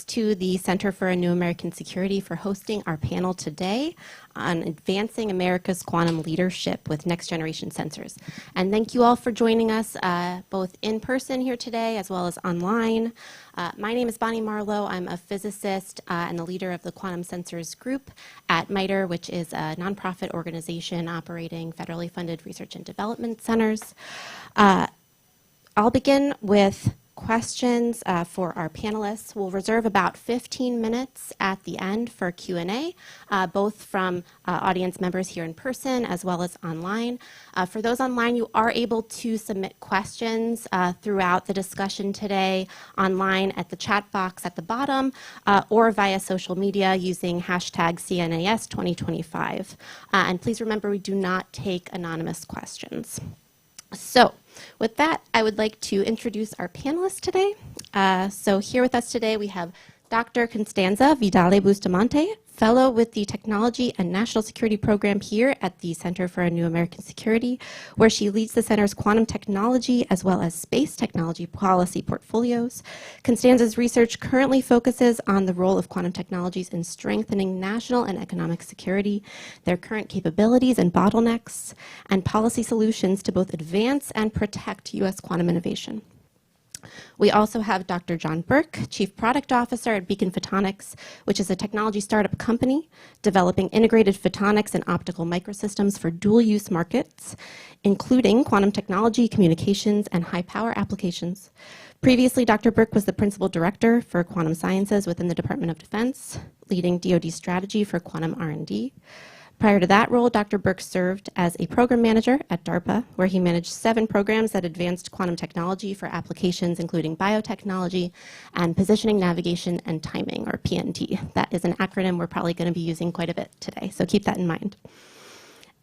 thanks to the Center for a New American Security for hosting our panel today on advancing America's quantum leadership with next generation sensors. And thank you all for joining us both in person here today as well as online. My name is Bonnie Marlowe. I'm a physicist and the leader of the Quantum Sensors Group at MITRE, which is a nonprofit organization operating federally funded research and development centers. I'll begin with questions for our panelists. We'll reserve about 15 minutes at the end for Q&A, both from audience members here in person as well as online. For those online, you are able to submit questions throughout the discussion today online at the chat box at the bottom or via social media using hashtag CNAS 2025. And please remember, we do not take anonymous questions. So, with that, I would like to introduce our panelists today. So here with us today, we have Dr. Constanza Vidale Bustamante, fellow with the Technology and National Security Program here at the Center for a New American Security, where she leads the center's quantum technology as well as space technology policy portfolios. Constanza's research currently focuses on the role of quantum technologies in strengthening national and economic security, their current capabilities and bottlenecks, and policy solutions to both advance and protect U.S. quantum innovation. We also have Dr. John Burke, Chief Product Officer at Beacon Photonics, which is a technology startup company developing integrated photonics and optical microsystems for dual-use markets, including quantum technology, communications, and high-power applications. Previously, Dr. Burke was the Principal Director for Quantum Sciences within the Department of Defense, leading DoD strategy for quantum R&D. Prior to that role, Dr. Burke served as a program manager at DARPA, where he managed 7 programs that advanced quantum technology for applications including biotechnology and positioning, navigation, and timing, or PNT. That is an acronym we're probably going to be using quite a bit today, so keep that in mind.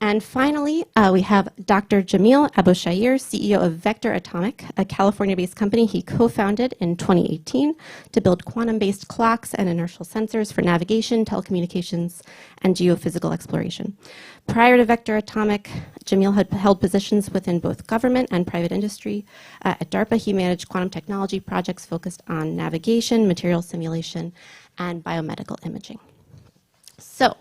And finally, we have Dr. Jamil Aboshair, CEO of Vector Atomic, a California-based company he co-founded in 2018 to build quantum-based clocks and inertial sensors for navigation, telecommunications, and geophysical exploration. Prior to Vector Atomic, Jamil had held positions within both government and private industry. At DARPA, he managed quantum technology projects focused on navigation, material simulation, and biomedical imaging. So,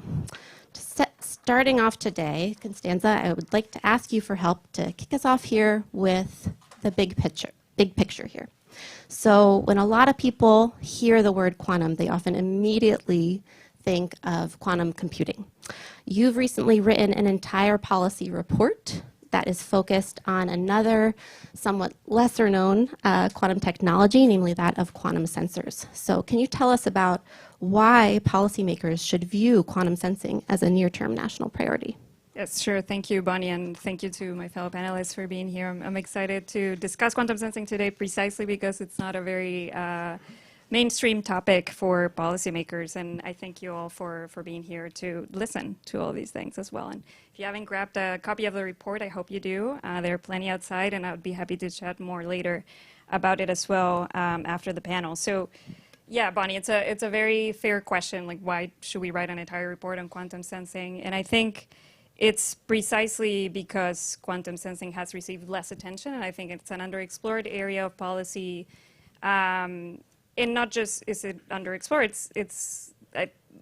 starting off today, Constanza, I would like to ask you for help to kick us off here with the big picture here. So when a lot of people hear the word quantum, they often immediately think of quantum computing. You've recently written an entire policy report that is focused on another somewhat lesser known quantum technology, namely that of quantum sensors. So can you tell us about why policymakers should view quantum sensing as a near-term national priority? Yes, sure. Thank you, Bonnie, and thank you to my fellow panelists for being here. I'm excited to discuss quantum sensing today precisely because it's not a very mainstream topic for policymakers, and I thank you all for being here to listen to all these things as well. And if you haven't grabbed a copy of the report, I hope you do. There are plenty outside, and I would be happy to chat more later about it as well after the panel. So, yeah, Bonnie, it's a very fair question, like why should we write an entire report on quantum sensing? And I think it's precisely because quantum sensing has received less attention, and I think it's an underexplored area of policy. And not just is it underexplored, it's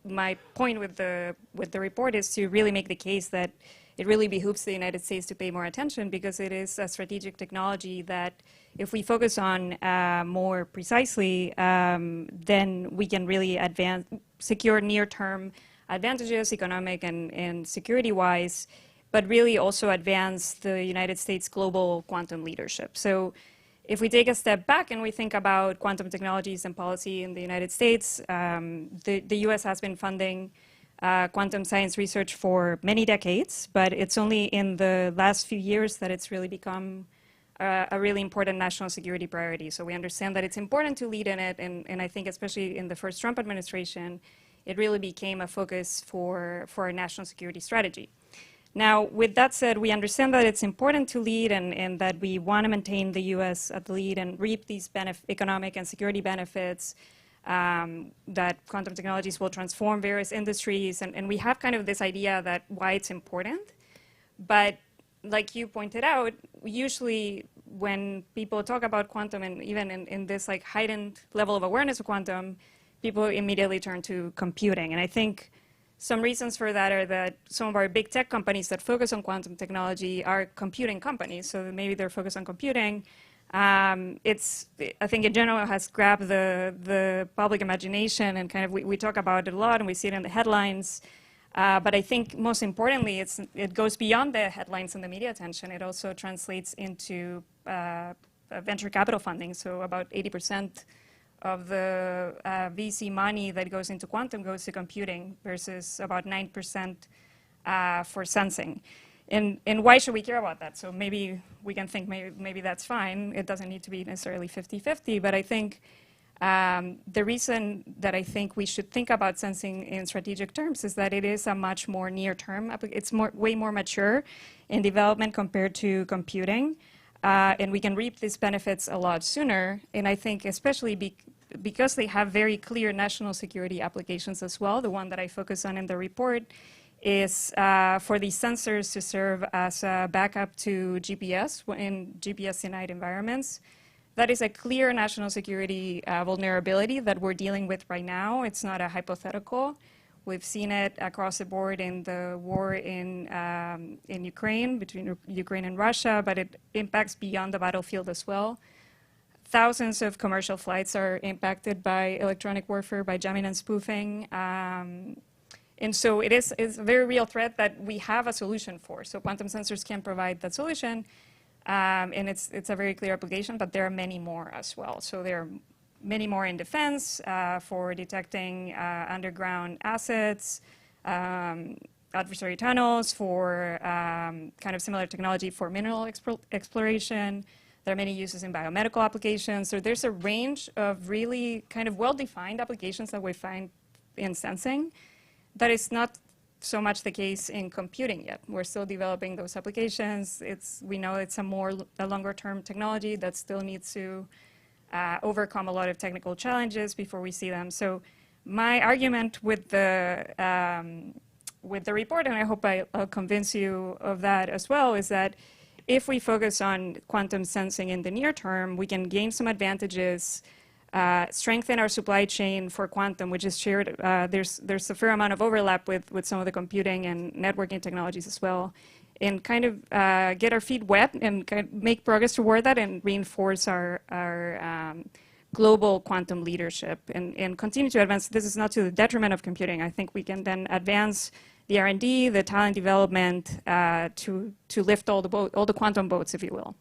my point with the report is to really make the case that it really behooves the United States to pay more attention because it is a strategic technology that if we focus on more precisely, then we can really secure near-term advantages, economic and security-wise, but really also advance the United States' global quantum leadership. So if we take a step back and we think about quantum technologies and policy in the United States, the US has been funding quantum science research for many decades, but it's only in the last few years that it's really become a really important national security priority. So we understand that it's important to lead in it, and I think especially in the first Trump administration, it really became a focus for our national security strategy. Now, with that said, we understand that it's important to lead and that we want to maintain the US at the lead and reap these economic and security benefits, that quantum technologies will transform various industries. And we have kind of this idea that why it's important. But like you pointed out, usually when people talk about quantum and even in this like heightened level of awareness of quantum, people immediately turn to computing. And I think some reasons for that are that some of our big tech companies that focus on quantum technology are computing companies, so maybe they're focused on computing. I think in general has grabbed the public imagination, and kind of we talk about it a lot and we see it in the headlines. But I think most importantly, it goes beyond the headlines and the media attention. It also translates into venture capital funding. So about 80% of the VC money that goes into quantum goes to computing versus about 9% for sensing. And why should we care about that? So maybe we can think maybe that's fine. It doesn't need to be necessarily 50-50, but I think the reason that I think we should think about sensing in strategic terms is that it is a much more near-term, it's way more mature in development compared to computing, and we can reap these benefits a lot sooner. And I think especially because they have very clear national security applications as well, the one that I focus on in the report is for these sensors to serve as a backup to GPS in GPS-denied environments. That is a clear national security vulnerability that we're dealing with right now. It's not a hypothetical. We've seen it across the board in the war in Ukraine, between Ukraine and Russia, but it impacts beyond the battlefield as well. Thousands of commercial flights are impacted by electronic warfare, by jamming and spoofing. And so it's a very real threat that we have a solution for. So quantum sensors can provide that solution. And it's a very clear application, but there are many more as well. So there are many more in defense for detecting underground assets, adversary tunnels, for kind of similar technology for mineral exploration. There are many uses in biomedical applications. So there's a range of really kind of well-defined applications that we find in sensing that is not so much the case in computing yet. We're still developing those applications. We know it's a longer-term technology that still needs to overcome a lot of technical challenges before we see them. So my argument with the report, and I hope I'll convince you of that as well, is that if we focus on quantum sensing in the near term, we can gain some advantages, strengthen our supply chain for quantum, which is shared. There's a fair amount of overlap with some of the computing and networking technologies as well, and kind of get our feet wet and kind of make progress toward that and reinforce our global quantum leadership and continue to advance. This is not to the detriment of computing. I think we can then advance the R&D, the talent development to lift all the quantum boats, if you will.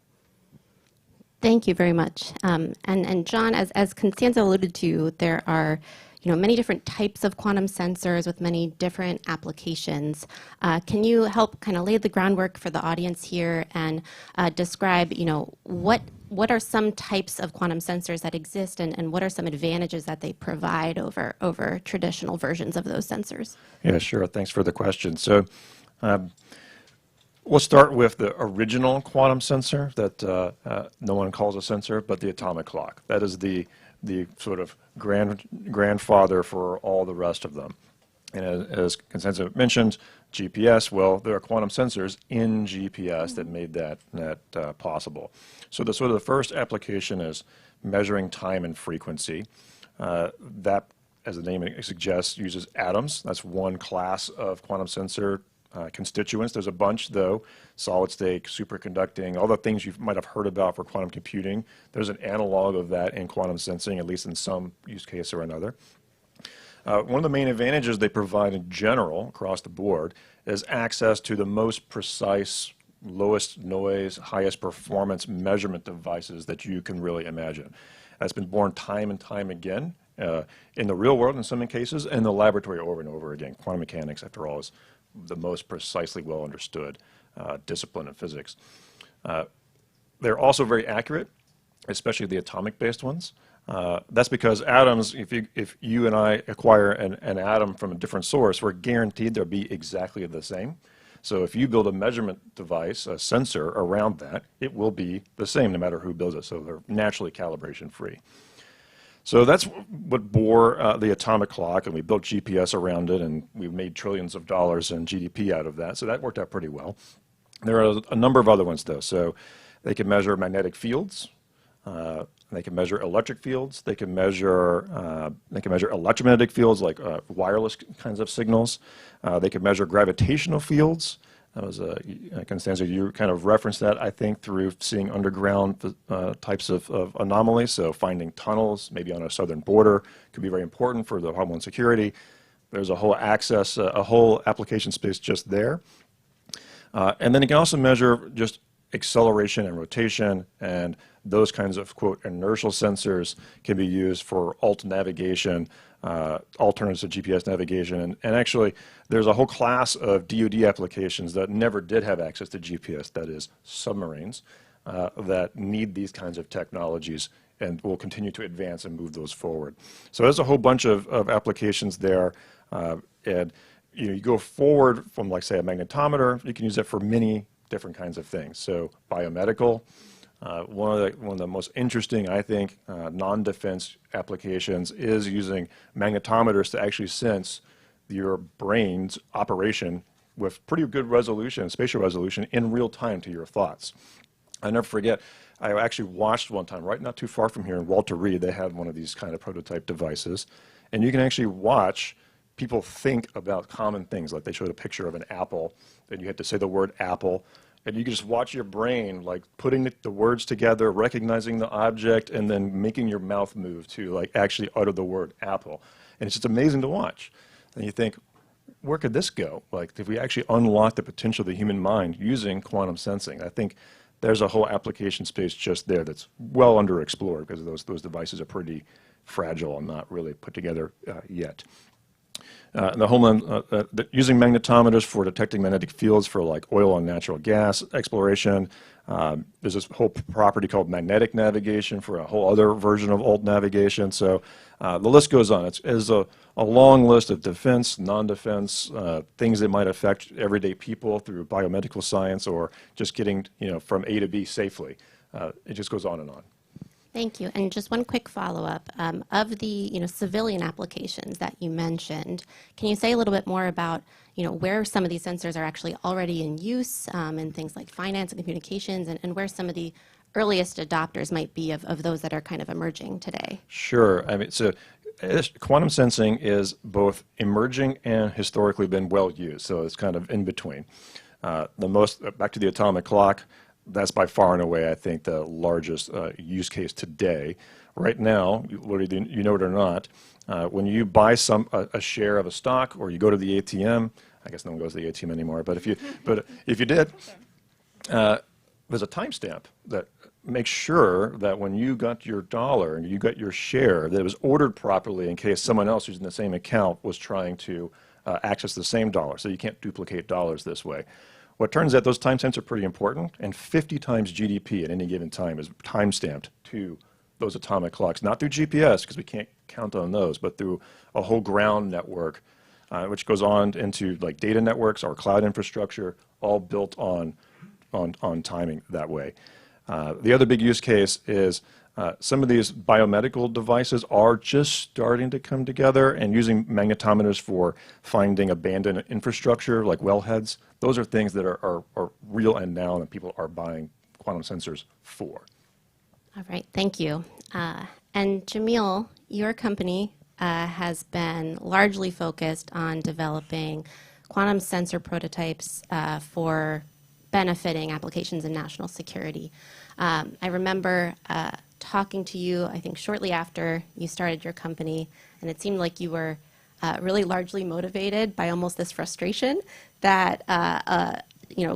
Thank you very much. And John, as Constanza alluded to, there are many different types of quantum sensors with many different applications. Can you help kind of lay the groundwork for the audience here and describe what are some types of quantum sensors that exist and what are some advantages that they provide over traditional versions of those sensors? Yeah, sure. Thanks for the question. So we'll start with the original quantum sensor that no one calls a sensor, but the atomic clock. That is the sort of grandfather for all the rest of them. And as Constanza mentioned, GPS, well, there are quantum sensors in GPS that made that possible. So the first application is measuring time and frequency. That, as the name suggests, uses atoms. That's one class of quantum sensor constituents. There's a bunch, though: solid state, superconducting, all the things you might have heard about for quantum computing. There's an analog of that in quantum sensing, at least in some use case or another. One of the main advantages they provide in general across the board is access to the most precise, lowest noise, highest performance measurement devices that you can really imagine. That's been born time and time again in the real world in some cases, and in the laboratory over and over again. Quantum mechanics, after all, is the most precisely well understood discipline in physics. They're also very accurate, especially the atomic-based ones. That's because atoms, if you and I acquire an atom from a different source, we're guaranteed they'll be exactly the same. So if you build a measurement device, a sensor around that, it will be the same no matter who builds it. So they're naturally calibration free. So that's what bore the atomic clock, and we built GPS around it, and we've made trillions of dollars in GDP out of that. So that worked out pretty well. There are a number of other ones, though. So they can measure magnetic fields. They can measure electric fields. They can measure electromagnetic fields like wireless kinds of signals. They can measure gravitational fields. That was Constanza, you kind of referenced that, I think, through seeing underground types of anomalies. So finding tunnels, maybe on a southern border, could be very important for the homeland security. There's a whole a whole application space just there. And then you can also measure just acceleration and rotation, and those kinds of, quote, inertial sensors can be used for alt navigation, alternatives to GPS navigation. And actually, there's a whole class of DoD applications that never did have access to GPS, that is, submarines, that need these kinds of technologies and will continue to advance and move those forward. So there's a whole bunch of applications there. And you go forward from, like, say, a magnetometer, you can use it for many different kinds of things. So biomedical, one of the most interesting, I think, non-defense applications is using magnetometers to actually sense your brain's operation with pretty good resolution, spatial resolution, in real time to your thoughts. I never forget, I actually watched one time, right not too far from here in Walter Reed, they had one of these kind of prototype devices, and you can actually watch people think about common things, like they showed a picture of an apple, and you had to say the word apple, and you can just watch your brain, like, putting the words together, recognizing the object, and then making your mouth move to, like, actually utter the word apple. And it's just amazing to watch. And you think, where could this go? Like, if we actually unlock the potential of the human mind using quantum sensing, I think there's a whole application space just there that's well underexplored, because those devices are pretty fragile and not really put together yet. The homeland, using magnetometers for detecting magnetic fields for, like, oil and natural gas exploration. There's this whole property called magnetic navigation for a whole other version of alt navigation. So the list goes on. It's a long list of defense, non-defense, things that might affect everyday people through biomedical science or just getting from A to B safely. It just goes on and on. Thank you. And just one quick follow-up. Of the civilian applications that you mentioned, can you say a little bit more about where some of these sensors are actually already in use in things like finance and communications, and where some of the earliest adopters might be of those that are kind of emerging today? Sure. I mean, so quantum sensing is both emerging and historically been well used, so it's kind of in between. Back to the atomic clock, that's by far and away, I think, the largest use case today. Right now, whether you know it or not, when you buy a share of a stock, or you go to the ATM, I guess no one goes to the ATM anymore, but if you did, there's a timestamp that makes sure that when you got your dollar and you got your share, that it was ordered properly in case someone else who's in the same account was trying to access the same dollar. So you can't duplicate dollars this way. Well, it turns out those timestamps are pretty important, and 50 times GDP at any given time is timestamped to those atomic clocks, not through GPS, because we can't count on those, but through a whole ground network, which goes on into, like, data networks or cloud infrastructure, all built on timing that way. The other big use case is some of these biomedical devices are just starting to come together, and using magnetometers for finding abandoned infrastructure like wellheads. Those are things that are real and now, and people are buying quantum sensors for. All right, thank you. And Jamil, your company has been largely focused on developing quantum sensor prototypes for benefiting applications in national security. I remember talking to you, I think, shortly after you started your company, and it seemed like you were really largely motivated by almost this frustration that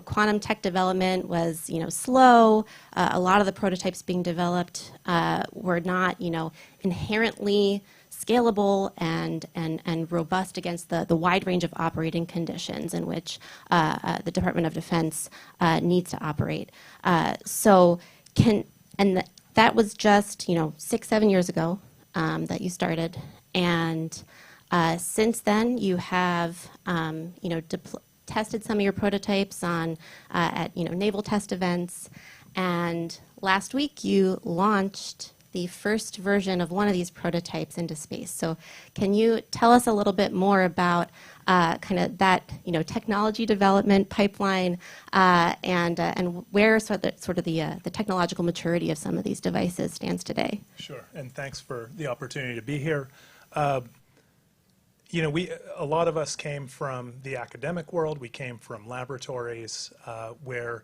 quantum tech development was slow. A lot of the prototypes being developed were not inherently scalable and robust against the wide range of operating conditions in which the Department of Defense needs to operate. That was just 6-7 years ago that you started, and since then you have tested some of your prototypes at naval test events, and last week you launched the first version of one of these prototypes into space. So can you tell us a little bit more about kind of that, technology development pipeline and where sort of the technological maturity of some of these devices stands today? Sure, and thanks for the opportunity to be here. A lot of us came from the academic world. We came from laboratories where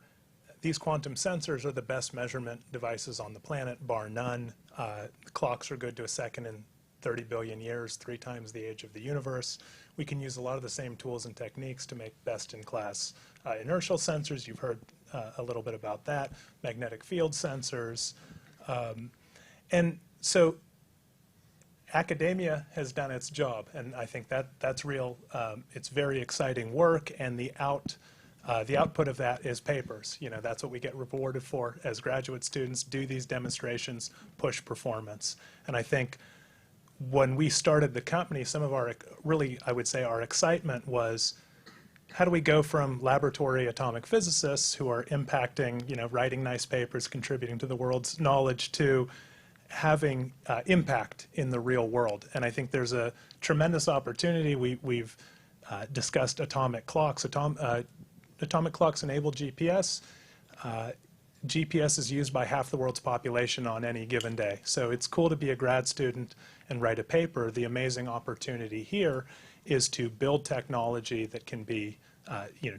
these quantum sensors are the best measurement devices on the planet, bar none. Clocks are good to a second in 30 billion years, 3 times the age of the universe. We can use a lot of the same tools and techniques to make best-in-class inertial sensors. You've heard a little bit about that, magnetic field sensors. And so academia has done its job, and I think that's real. It's very exciting work, and the output of that is papers. That's what we get rewarded for as graduate students, do these demonstrations, push performance. And I think when we started the company, some of our, really, I would say our excitement was, how do we go from laboratory atomic physicists who are impacting, writing nice papers, contributing to the world's knowledge, to having impact in the real world? And I think there's a tremendous opportunity. We've discussed atomic clocks. Atomic clocks enable GPS. GPS is used by half the world's population on any given day. So it's cool to be a grad student and write a paper. The amazing opportunity here is to build technology that can be,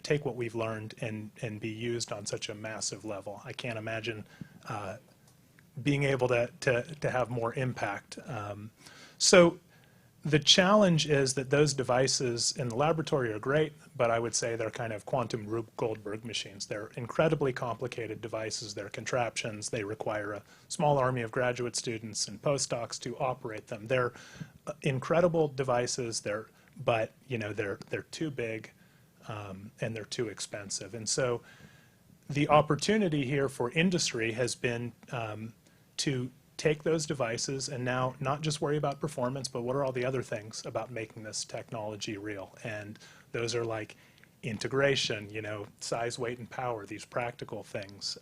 take what we've learned and be used on such a massive level. I can't imagine being able to have more impact. So the challenge is that those devices in the laboratory are great, but I would say they're kind of quantum Rube Goldberg machines. They're incredibly complicated devices. They're contraptions. They require a small army of graduate students and postdocs to operate them. They're incredible devices. But they're too big and they're too expensive. And so the opportunity here for industry has been to take those devices and now not just worry about performance, but what are all the other things about making this technology real? And those are like integration, size, weight, and power, these practical things.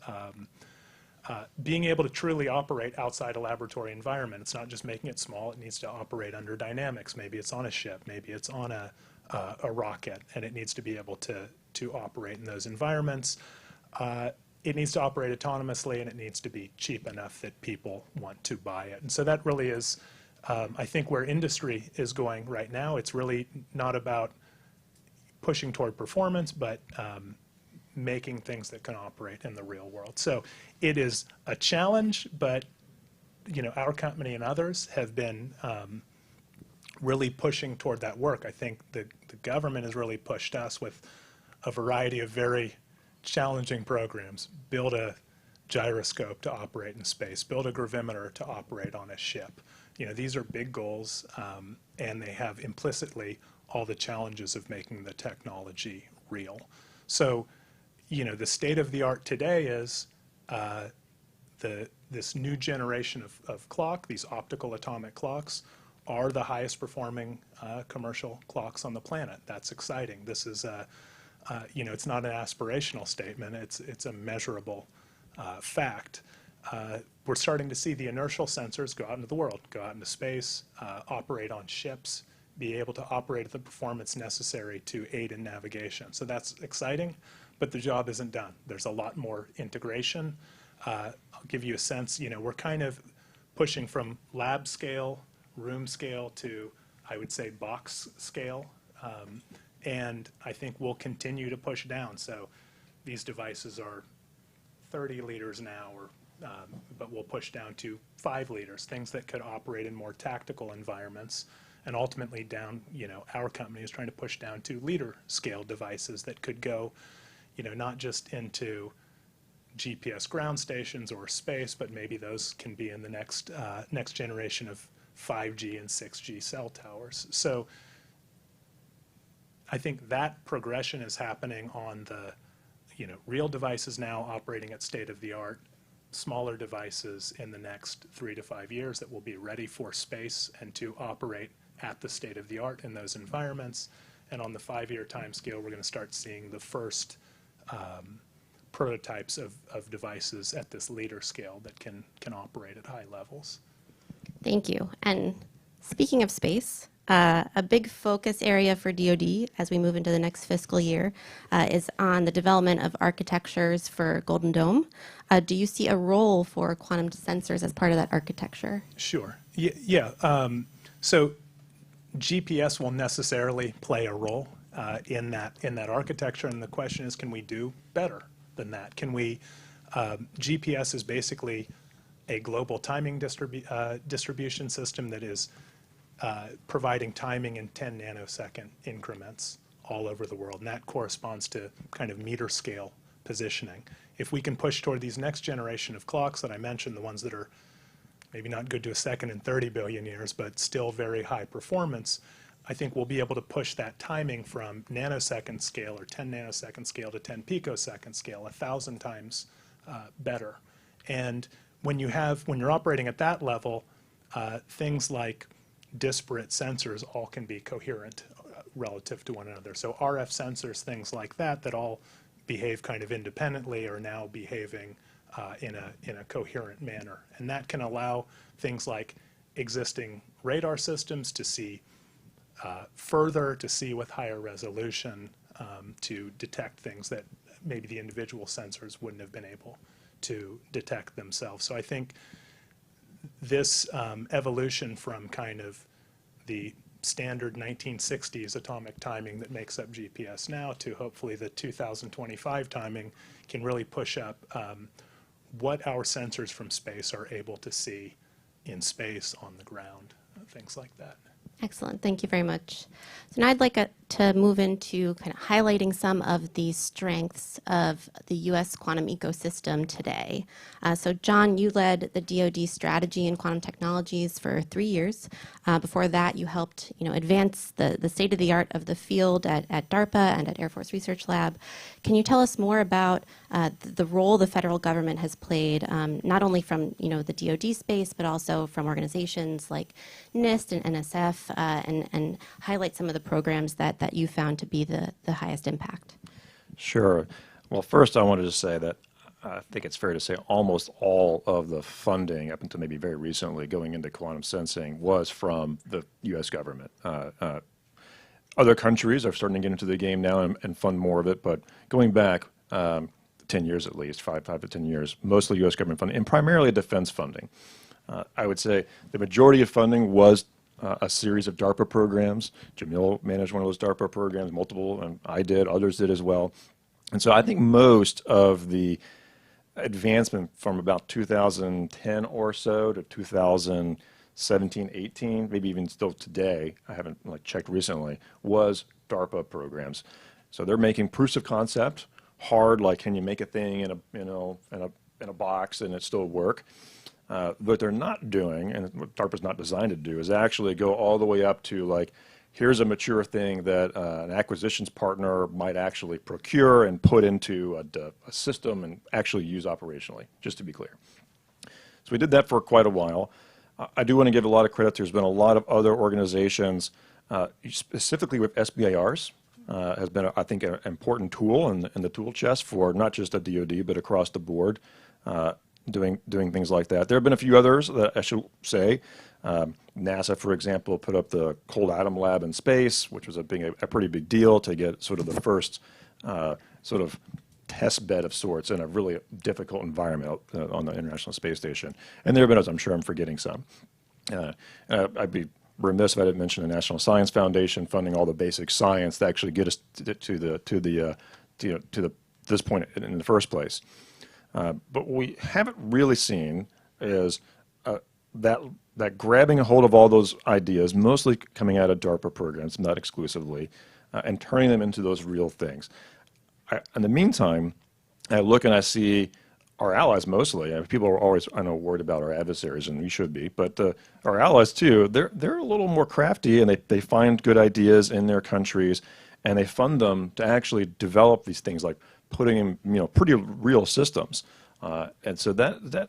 Being able to truly operate outside a laboratory environment. It's not just making it small, it needs to operate under dynamics. Maybe it's on a ship, maybe it's on a rocket, and it needs to be able to operate in those environments. It needs to operate autonomously, and it needs to be cheap enough that people want to buy it. And so that really is, I think, where industry is going right now. It's really not about pushing toward performance, but making things that can operate in the real world. So it is a challenge, but our company and others have been really pushing toward that work. I think the government has really pushed us with a variety of very challenging programs. Build a gyroscope to operate in space, build a gravimeter to operate on a ship. These are big goals, and they have implicitly all the challenges of making the technology real. So, the state of the art today is this new generation of clock, these optical atomic clocks, are the highest performing commercial clocks on the planet. That's exciting. This is it's not an aspirational statement. It's a measurable fact. We're starting to see the inertial sensors go out into the world, go out into space, operate on ships, be able to operate at the performance necessary to aid in navigation. So that's exciting, but the job isn't done. There's a lot more integration. I'll give you a sense, we're kind of pushing from lab scale, room scale to, I would say, box scale. And I think we'll continue to push down. So these devices are 30 liters now, but we'll push down to 5 liters, things that could operate in more tactical environments. And ultimately down, our company is trying to push down to liter scale devices that could go, not just into GPS ground stations or space, but maybe those can be in the next generation of 5G and 6G cell towers. So I think that progression is happening on the, real devices now operating at state of the art, smaller devices in the next 3 to 5 years that will be ready for space and to operate at the state of the art in those environments. And on the 5-year time scale, we're going to start seeing the first prototypes of devices at this leader scale that can operate at high levels. Thank you. And speaking of space, a big focus area for DoD as we move into the next fiscal year is on the development of architectures for Golden Dome. Do you see a role for quantum sensors as part of that architecture? Sure. Yeah. So GPS will necessarily play a role in that architecture, and the question is, can we do better than that? Can we? GPS is basically a global timing distribution system that is providing timing in 10 nanosecond increments all over the world, and that corresponds to kind of meter scale positioning. If we can push toward these next generation of clocks that I mentioned, the ones that are maybe not good to a second in 30 billion years, but still very high performance, I think we'll be able to push that timing from nanosecond scale or 10 nanosecond scale to 10 picosecond scale, 1,000 times better. And when you're operating at that level, things like disparate sensors all can be coherent relative to one another. So RF sensors, things like that all behave kind of independently, are now behaving in a coherent manner. And that can allow things like existing radar systems to see further, to see with higher resolution, to detect things that maybe the individual sensors wouldn't have been able to detect themselves. So I think this evolution from kind of the standard 1960s atomic timing that makes up GPS now to hopefully the 2025 timing can really push up what our sensors from space are able to see in space, on the ground, things like that. Excellent. Thank you very much. So now I'd like to move into kind of highlighting some of the strengths of the U.S. quantum ecosystem today. So John, you led the DoD strategy in quantum technologies for 3 years. Before that, you helped advance the state of the art of the field at DARPA and at Air Force Research Lab. Can you tell us more about the role the federal government has played, not only from the DoD space, but also from organizations like NIST and NSF, and highlight some of the programs that you found to be the highest impact? Sure. Well, first I wanted to say that I think it's fair to say almost all of the funding up until maybe very recently going into quantum sensing was from the U.S. government. Other countries are starting to get into the game now and fund more of it, but going back 10 years at least, 5 to 10 years, mostly U.S. government funding, and primarily defense funding. I would say the majority of funding was a series of DARPA programs. Jamil managed one of those DARPA programs, multiple, and I did, others did as well. And so I think most of the advancement from about 2010 or so to 2017, 18, maybe even still today, I haven't checked recently, was DARPA programs. So they're making proofs of concept, hard, like can you make a thing in a box and it still work? What they're not doing, and what DARPA's not designed to do, is actually go all the way up to here's a mature thing that an acquisitions partner might actually procure and put into a system and actually use operationally, just to be clear. So we did that for quite a while. I do want to give a lot of credit. There's been a lot of other organizations, specifically with SBIRs, has been, I think, an important tool in the tool chest for not just a DoD, but across the board. Doing things like that. There have been a few others that I should say. NASA, for example, put up the Cold Atom Lab in space, which was a pretty big deal to get sort of the first sort of test bed of sorts in a really difficult environment on the International Space Station. And there have been others. I'm sure I'm forgetting some. I'd be remiss if I didn't mention the National Science Foundation funding all the basic science to actually get us to this point in the first place. But what we haven't really seen is that grabbing a hold of all those ideas, mostly coming out of DARPA programs, not exclusively, and turning them into those real things. In the meantime, I look and I see our allies mostly. People are always, I know, worried about our adversaries, and we should be, but our allies too, they're a little more crafty, and they find good ideas in their countries, and they fund them to actually develop these things like putting in pretty real systems, and so that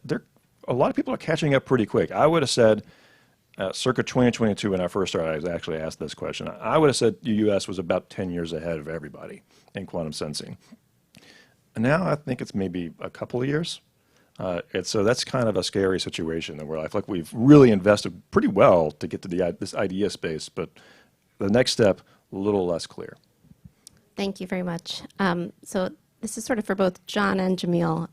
a lot of people are catching up pretty quick. I would have said circa 2022 when I first started, I was actually asked this question. I would have said the U.S. was about 10 years ahead of everybody in quantum sensing. Now I think it's maybe a couple of years. So that's kind of a scary situation where I feel like we've really invested pretty well to get to this idea space, but the next step, a little less clear. Thank you very much. So this is sort of for both John and Jamil.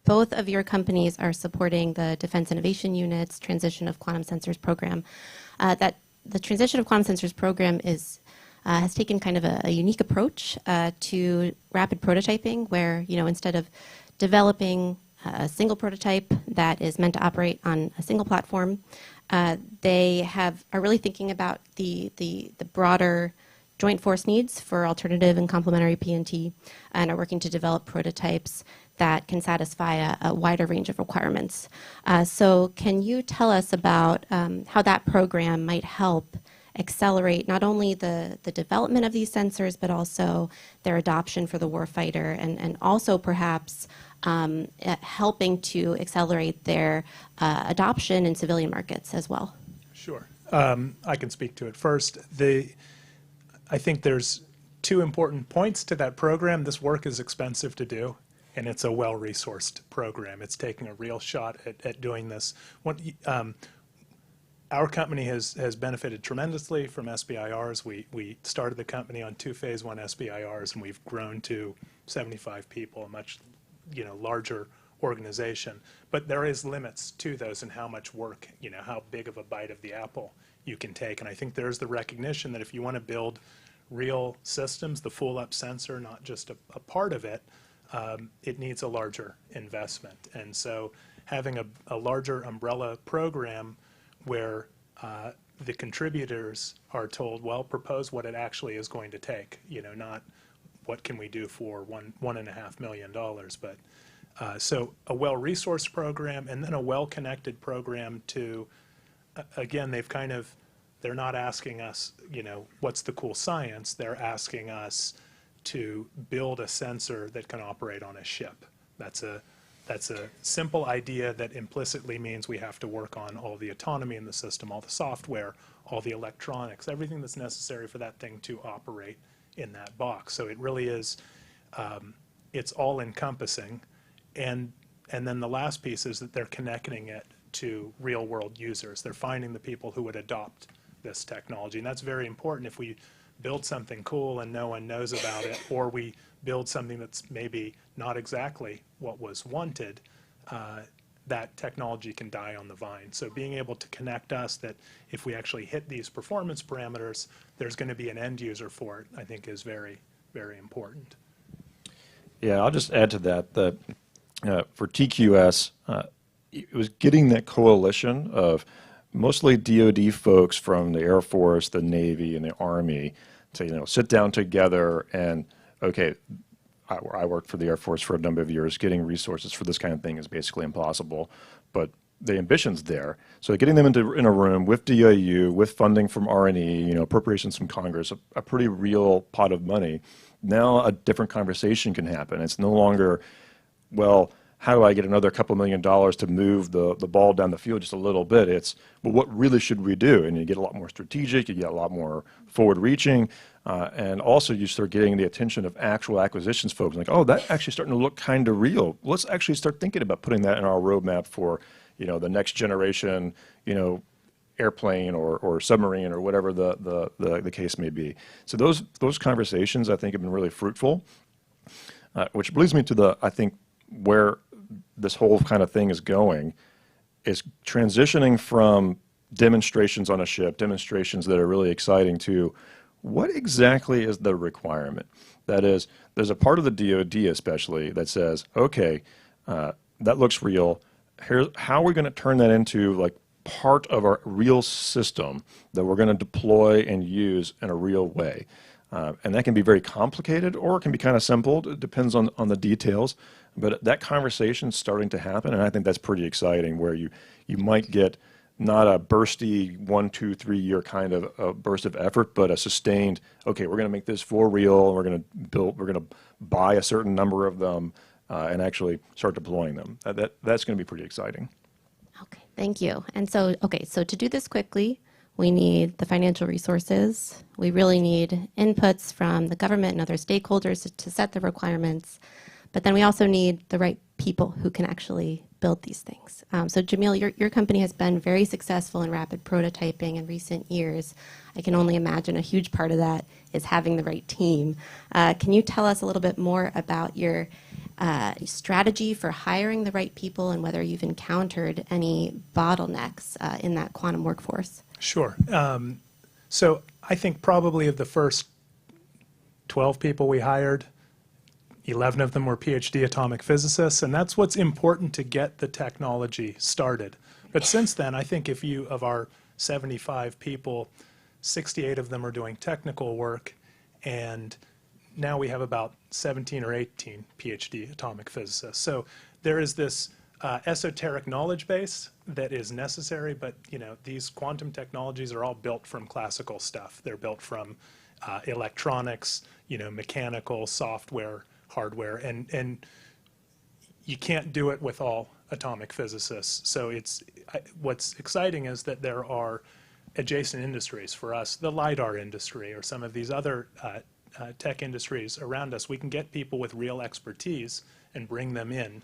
Both of your companies are supporting the Defense Innovation Unit's Transition of Quantum Sensors program. That the Transition of Quantum Sensors program has taken kind of a unique approach to rapid prototyping, where instead of developing a single prototype that is meant to operate on a single platform, they are really thinking about the broader joint force needs for alternative and complementary PNT, and are working to develop prototypes that can satisfy a wider range of requirements. So can you tell us about how that program might help accelerate not only the development of these sensors, but also their adoption for the warfighter, and also perhaps helping to accelerate their adoption in civilian markets as well? Sure. I can speak to it first. I think there's two important points to that program. This work is expensive to do, and it's a well-resourced program. It's taking a real shot at doing this. Our company has benefited tremendously from SBIRs. We started the company on 2 Phase 1 SBIRs, and we've grown to 75 people, a much larger organization. But there is limits to those and how much work, how big of a bite of the apple you can take. And I think there's the recognition that if you want to build real systems, the full-up sensor, not just a part of it, it needs a larger investment. And so having a larger umbrella program where the contributors are told, well, propose what it actually is going to take, not what can we do for $1.5 million, but so a well-resourced program, and then a well-connected program to, again, they're not asking us, what's the cool science, they're asking us to build a sensor that can operate on a ship. That's a simple idea that implicitly means we have to work on all the autonomy in the system, all the software, all the electronics, everything that's necessary for that thing to operate in that box. So it really is, it's all encompassing. And then the last piece is that they're connecting it to real world users. They're finding the people who would adopt this technology. And that's very important. If we build something cool and no one knows about it, or we build something that's maybe not exactly what was wanted, that technology can die on the vine. So being able to connect us that if we actually hit these performance parameters, there's going to be an end user for it, I think is very, very important. Yeah, I'll just add to that for TQS, it was getting that coalition of mostly DoD folks from the Air Force, the Navy, and the Army to sit down together and, okay, I worked for the Air Force for a number of years. Getting resources for this kind of thing is basically impossible, but the ambition's there. So getting them in a room with DIU, with funding from R&E, appropriations from Congress, a pretty real pot of money. Now a different conversation can happen. It's no longer, well, how do I get another couple $1 million to move the ball down the field just a little bit? It's, well, what really should we do? And you get a lot more strategic, you get a lot more forward-reaching, and also you start getting the attention of actual acquisitions folks. Like, oh, that's actually starting to look kind of real. Let's actually start thinking about putting that in our roadmap for, the next generation, airplane or submarine or whatever the case may be. So those conversations, I think, have been really fruitful, which leads me to I think, where this whole kind of thing is going, is transitioning from demonstrations on a ship, demonstrations that are really exciting, to what exactly is the requirement? That is, there's a part of the DoD especially that says, okay, that looks real. How are we going to turn that into like part of our real system that we're going to deploy and use in a real way? And that can be very complicated, or it can be kind of simple. It depends on the details. But that conversation's starting to happen, and I think that's pretty exciting, where you might get not a bursty 1, 2, 3 year kind of a burst of effort, but a sustained, okay, we're going to make this for real, and we're going to buy a certain number of them and actually start deploying them. That's going to be pretty exciting. Okay, thank you. And so, so to do this quickly, we need the financial resources. We really need inputs from the government and other stakeholders to set the requirements. but then we also need the right people who can actually build these things. So Jamil, your company has been very successful in rapid prototyping in recent years. I can only imagine a huge part of that is having the right team. Can you tell us a little bit more about your strategy for hiring the right people and whether you've encountered any bottlenecks in that quantum workforce? Sure. So I think probably of the first 12 people we hired, 11 of them were PhD atomic physicists, and that's what's important to get the technology started. But since then, I think of our 75 people, 68 of them are doing technical work, and now we have about 17 or 18 PhD atomic physicists. So there is this esoteric knowledge base that is necessary, but these quantum technologies are all built from classical stuff. They're built from electronics, mechanical, software, hardware, and you can't do it with all atomic physicists. So what's exciting is that there are adjacent industries for us, the LiDAR industry or some of these other tech industries around us. We can get people with real expertise and bring them in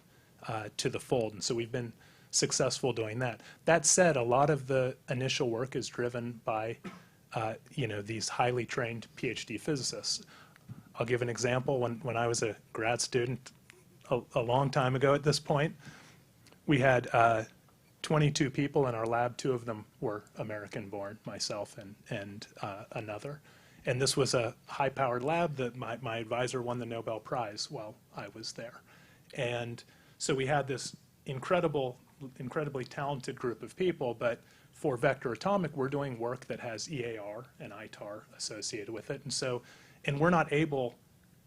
to the fold, and so we've been successful doing that. That said, a lot of the initial work is driven by these highly trained PhD physicists. I'll give an example. When I was a grad student a long time ago at this point, we had 22 people in our lab. 2 of them were American-born, myself and another. And this was a high-powered lab that my advisor won the Nobel Prize while I was there. And so we had this incredibly talented group of people, but for Vector Atomic, we're doing work that has EAR and ITAR associated with it. And we're not able,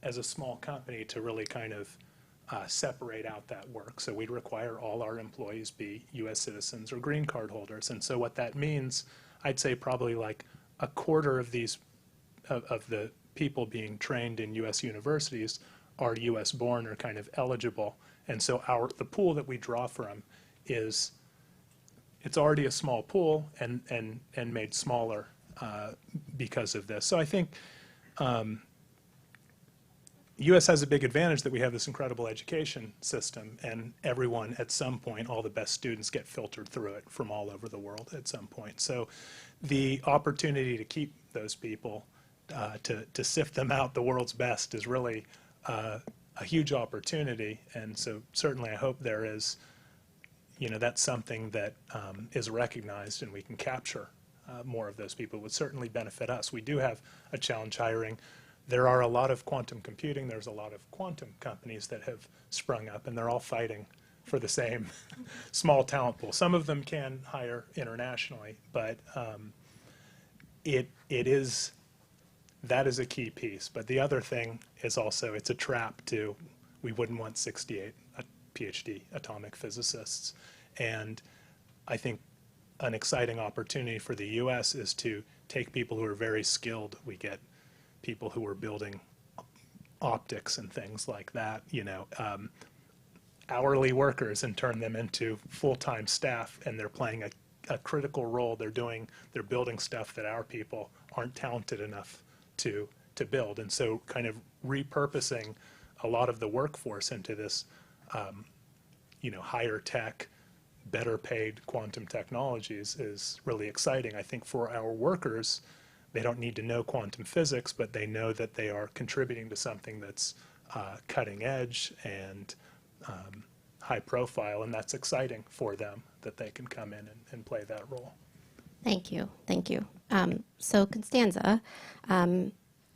as a small company, to really kind of separate out that work. So we'd require all our employees be U.S. citizens or green card holders. And so what that means, I'd say probably like a quarter of the people being trained in U.S. universities are U.S. born or kind of eligible. And so the pool that we draw from it's already a small pool and made smaller because of this. So I think U.S. has a big advantage that we have this incredible education system, and everyone at some point, all the best students get filtered through it from all over the world at some point. So the opportunity to keep those people, to sift them out, the world's best, is really a huge opportunity. And so certainly I hope there is, that's something that is recognized and we can capture more of those people. It would certainly benefit us. We do have a challenge hiring. There are a lot of quantum computing. There's a lot of quantum companies that have sprung up, and they're all fighting for the same small talent pool. Some of them can hire internationally, but that is a key piece. But the other thing is also it's a trap to, we wouldn't want 68 PhD atomic physicists. And I think an exciting opportunity for the U.S. is to take people who are very skilled. We get people who are building optics and things like that, hourly workers, and turn them into full-time staff, and they're playing a critical role. They're building stuff that our people aren't talented enough to build. And so kind of repurposing a lot of the workforce into this higher tech, better paid quantum technologies is really exciting. I think for our workers, they don't need to know quantum physics, but they know that they are contributing to something that's cutting edge and high profile, and that's exciting for them that they can come in and play that role. Thank you. Thank you. So Constanza,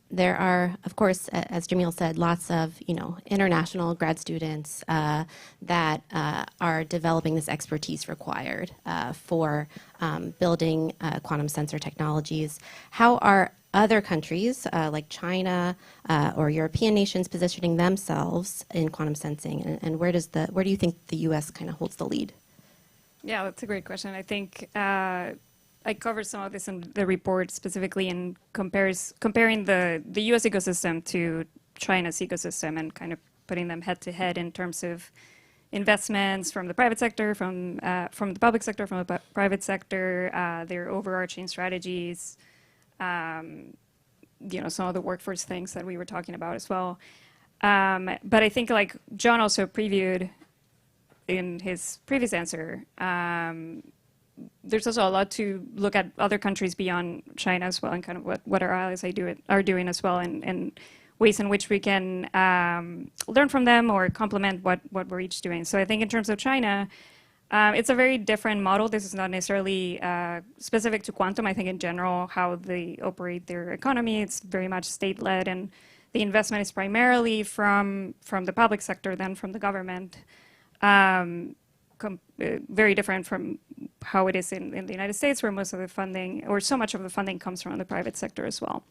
there are, of course, as Jamil said, lots of international grad students that are developing this expertise required for building quantum sensor technologies. How are other countries like China or European nations positioning themselves in quantum sensing, and where do you think the U.S. kind of holds the lead? Yeah, that's a great question. I think I covered some of this in the report, specifically in comparing the U.S. ecosystem to China's ecosystem and kind of putting them head to head in terms of investments from the private sector, from the public sector, from the private sector, their overarching strategies, some of the workforce things that we were talking about as well. But I think, like John also previewed in his previous answer, there's also a lot to look at other countries beyond China as well, and kind of what our allies are doing as well, and ways in which we can learn from them or complement what we're each doing. So I think in terms of China, it's a very different model. This is not necessarily specific to quantum. I think in general, how they operate their economy, it's very much state-led, and the investment is primarily from the public sector than from the government. Very different from how it is in the United States, where most of the funding, or so much of the funding, comes from the private sector as well.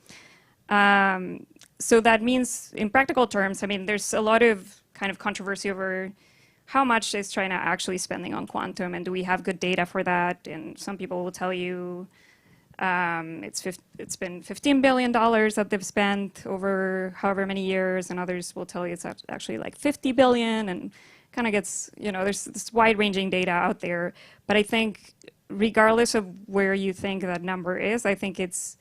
So that means, in practical terms, I mean, there's a lot of kind of controversy over how much is China actually spending on quantum, and do we have good data for that? And some people will tell you it's been $15 billion that they've spent over however many years, and others will tell you it's actually like 50 billion, and kind of gets, you know, there's this wide-ranging data out there. But I think regardless of where you think that number is, I think it's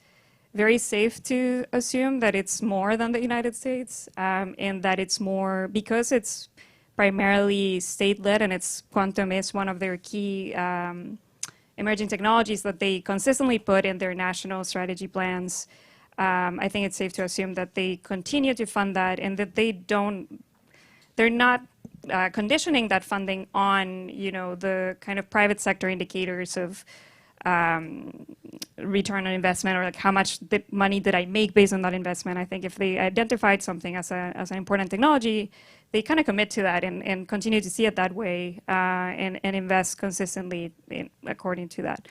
very safe to assume that it's more than the United States, and that it's more because it's primarily state-led, and quantum is one of their key emerging technologies that they consistently put in their national strategy plans. I think it's safe to assume that they continue to fund that, and that they're not conditioning that funding on, you know, the kind of private sector indicators of return on investment, or like how much money did I make based on that investment. I think if they identified something as an important technology, they kind of commit to that and continue to see it that way, and invest consistently according to that.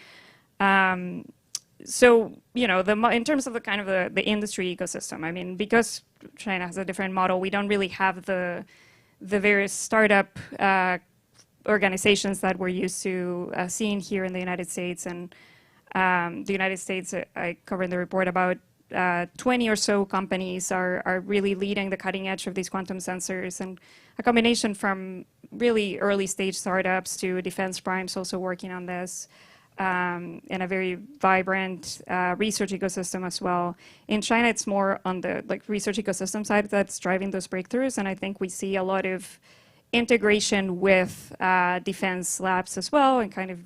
So, you know, in terms of the kind of the industry ecosystem, I mean, because China has a different model, we don't really have the various startup organizations that we're used to seeing here in the United States. And the United States, I covered in the report about 20 or so companies are really leading the cutting edge of these quantum sensors, and a combination from really early stage startups to defense primes also working on this, and a very vibrant research ecosystem as well. In China, it's more on the research ecosystem side that's driving those breakthroughs, and I think we see a lot of integration with defense labs as well, and kind of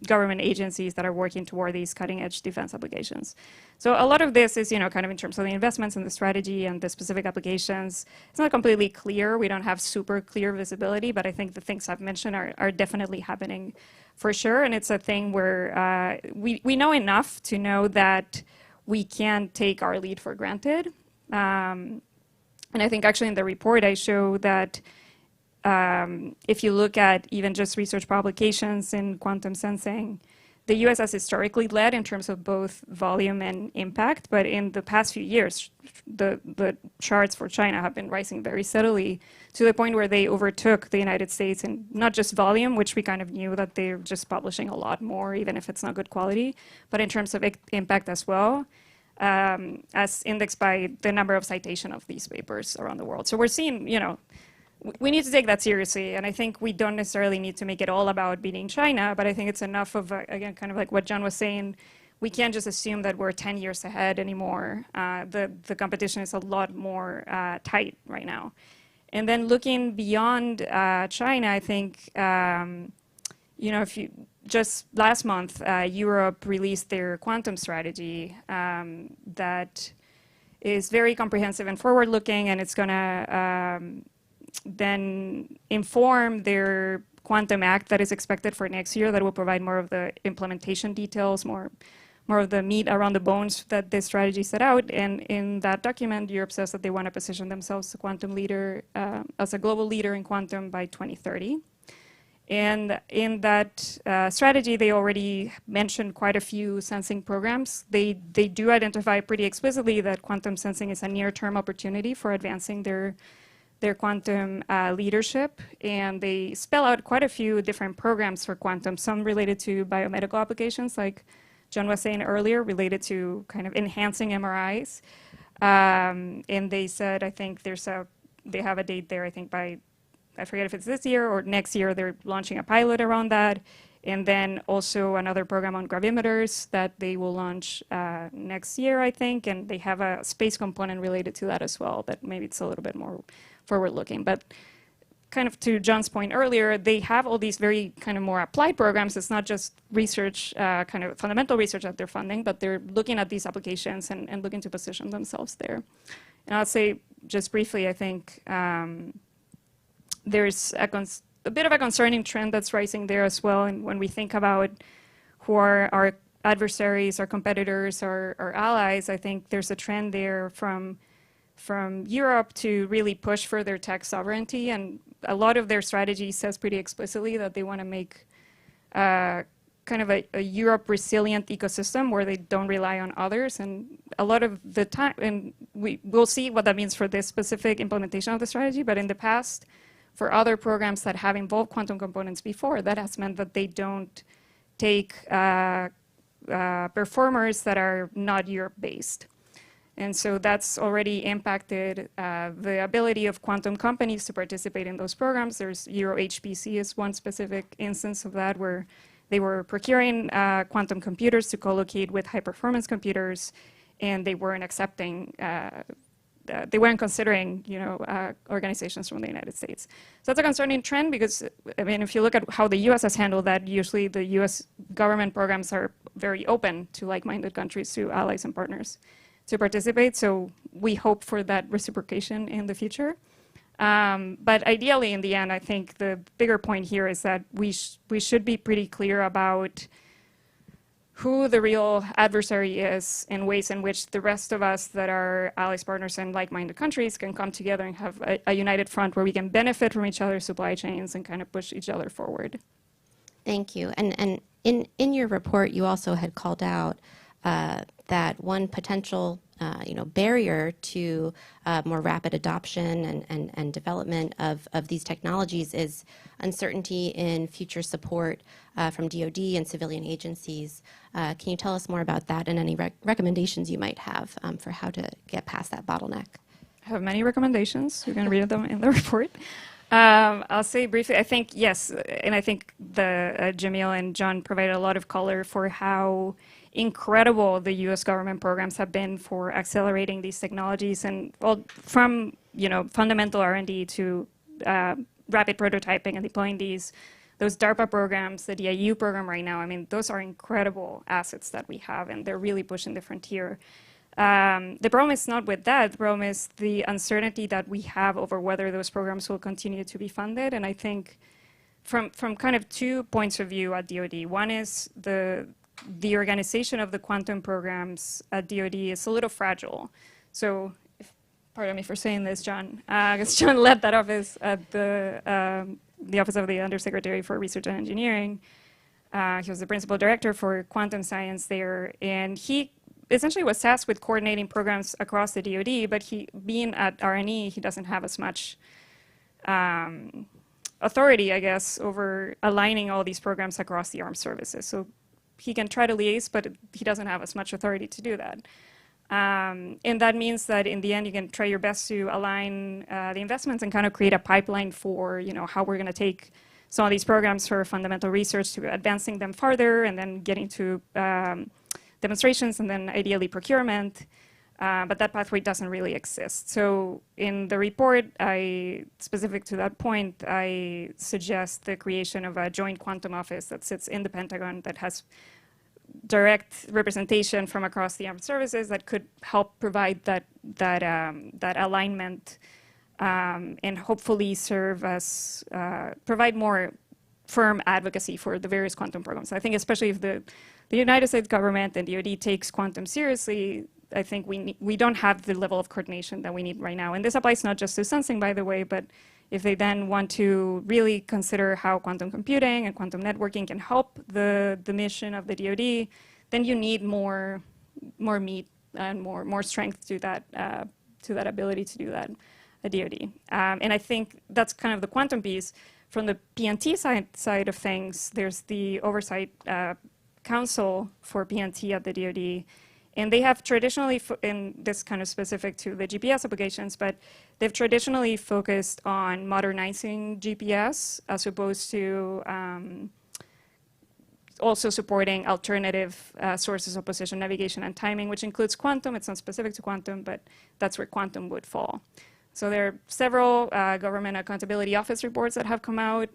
government agencies that are working toward these cutting-edge defense applications. So a lot of this is, you know, kind of in terms of the investments and the strategy and the specific applications. It's not completely clear. We don't have super clear visibility, but I think the things I've mentioned are definitely happening for sure. And it's a thing where we know enough to know that we can't take our lead for granted. And I think actually in the report I show that if you look at even just research publications in quantum sensing, the US has historically led in terms of both volume and impact, but in the past few years, the charts for China have been rising very steadily to the point where they overtook the United States in not just volume, which we kind of knew that they're just publishing a lot more, even if it's not good quality, but in terms of impact as well, as indexed by the number of citation of these papers around the world. So we're seeing, you know, we need to take that seriously, and I think we don't necessarily need to make it all about beating China, but I think it's enough of, again, kind of like what John was saying, we can't just assume that we're 10 years ahead anymore. The competition is a lot more tight right now. And then looking beyond China, I think, you know, just last month, Europe released their quantum strategy that is very comprehensive and forward-looking, and it's going to then inform their Quantum Act that is expected for next year, that will provide more of the implementation details, more of the meat around the bones that this strategy set out. And in that document, Europe says that they want to position themselves as a quantum leader, as a global leader in quantum by 2030. And in that strategy, they already mentioned quite a few sensing programs. They do identify pretty explicitly that quantum sensing is a near-term opportunity for advancing their quantum leadership, and they spell out quite a few different programs for quantum, some related to biomedical applications, like John was saying earlier, related to kind of enhancing MRIs. And they said, I think they have a date there, I think by, I forget if it's this year or next year, they're launching a pilot around that. And then also another program on gravimeters that they will launch next year, I think, and they have a space component related to that as well, that maybe it's a little bit more forward-looking. But kind of to John's point earlier, they have all these very kind of more applied programs. It's not just research, kind of fundamental research that they're funding, but they're looking at these applications and looking to position themselves there. And I'll say just briefly, I think there's a bit of a concerning trend that's rising there as well. And when we think about who are our adversaries, our competitors, our allies, I think there's a trend there from Europe to really push for their tech sovereignty. And a lot of their strategy says pretty explicitly that they want to make kind of a Europe resilient ecosystem where they don't rely on others. And a lot of the time, and we'll see what that means for this specific implementation of the strategy, but in the past, for other programs that have involved quantum components before, that has meant that they don't take performers that are not Europe-based. And so that's already impacted the ability of quantum companies to participate in those programs. There's EuroHPC is one specific instance of that, where they were procuring quantum computers to co-locate with high-performance computers, and they weren't accepting, they weren't considering, organizations from the United States. So that's a concerning trend because, I mean, if you look at how the U.S. has handled that, usually the U.S. government programs are very open to like-minded countries, to allies and partners to participate. So we hope for that reciprocation in the future. But ideally, in the end, I think the bigger point here is that we should be pretty clear about who the real adversary is in ways in which the rest of us that are allies, partners, and like-minded countries can come together and have a united front where we can benefit from each other's supply chains and kind of push each other forward. Thank you. And in your report, you also had called out that one potential barrier to more rapid adoption and development of these technologies is uncertainty in future support from DoD and civilian agencies. Can you tell us more about that and any recommendations you might have for how to get past that bottleneck? I have many recommendations. You can read them in the report. I'll say briefly, I think, yes, and I think Jamil and John provided a lot of color for how incredible the U.S. government programs have been for accelerating these technologies, and well, from fundamental R&D to rapid prototyping and deploying those DARPA programs, the DIU program right now. I mean, those are incredible assets that we have, and they're really pushing the frontier. The problem is not with that. The problem is the uncertainty that we have over whether those programs will continue to be funded. And I think from kind of 2 points of view at DoD, one is the organization of the quantum programs at DoD is a little fragile. So, pardon me for saying this, John, because John led that office at the Office of the Undersecretary for Research and Engineering. He was the principal director for quantum science there, and he essentially was tasked with coordinating programs across the DoD, but being at RNE, he doesn't have as much authority, I guess, over aligning all these programs across the armed services. So he can try to liaise, but he doesn't have as much authority to do that. And that means that in the end, you can try your best to align the investments and kind of create a pipeline for how we're going to take some of these programs for fundamental research to advancing them farther and then getting to demonstrations and then ideally procurement. But that pathway doesn't really exist. So in the report, specific to that point, I suggest the creation of a joint quantum office that sits in the Pentagon that has direct representation from across the armed services that could help provide that alignment and hopefully serve as provide more firm advocacy for the various quantum programs. I think especially if the United States government and DoD takes quantum seriously, I think we don't have the level of coordination that we need right now. And this applies not just to sensing, by the way, but if they then want to really consider how quantum computing and quantum networking can help the mission of the DoD, then you need more meat and more strength to that ability to do that at DoD. And I think that's kind of the quantum piece. From the PNT side of things, there's the Oversight Council for PNT at the DoD. And they have traditionally, and this kind of specific to the GPS applications, but they've traditionally focused on modernizing GPS as opposed to also supporting alternative sources of position, navigation, and timing, which includes quantum. It's not specific to quantum, but that's where quantum would fall. So there are several Government Accountability Office reports that have come out